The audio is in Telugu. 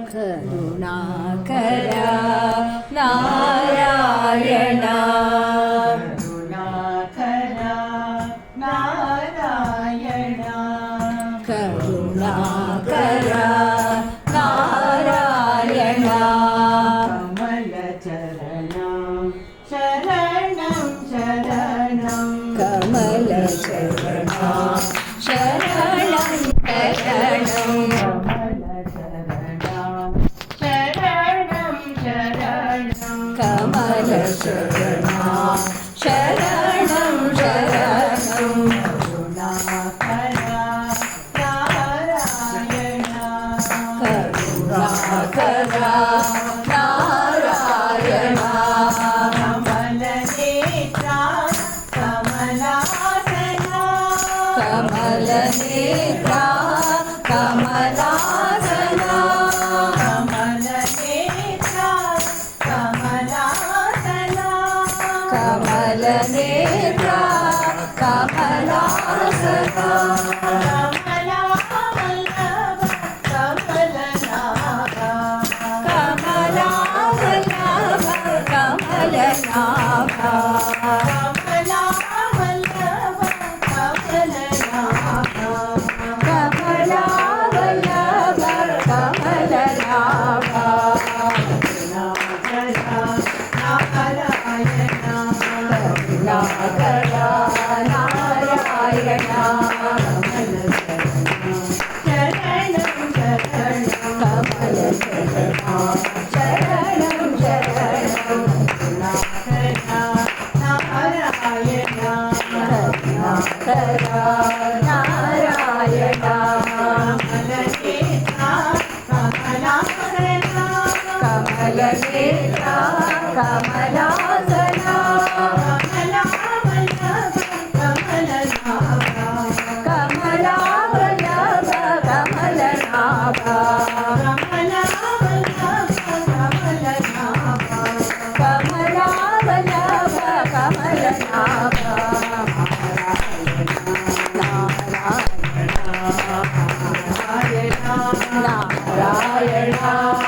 కరుణాకర నారాయణ కరుణాకర నారాయణ కరుణాకర నారాయణ కమల చరణం శరణం శరణం కమల చరణం శరణం శరణం కమల శరణం శరణం కమల శరణం శరణం కరుణాకర నారాయణ కమల నేత్ర కమలాసన కమల నేత్ర కమలాసన కమల నేత్ర కమలాసన కమలా వల్లభ కమలనాభ కమలా వల్లభ కమలనాభ కరుణాకర నారాయణ కమల శరణం శరణం శరణం కరుణాకర నారాయణ కమల నేత్ర కమలాసన కమలా వల్లభ కమలనాభ కమలా వల్లభ కమలనాభ నారాయణ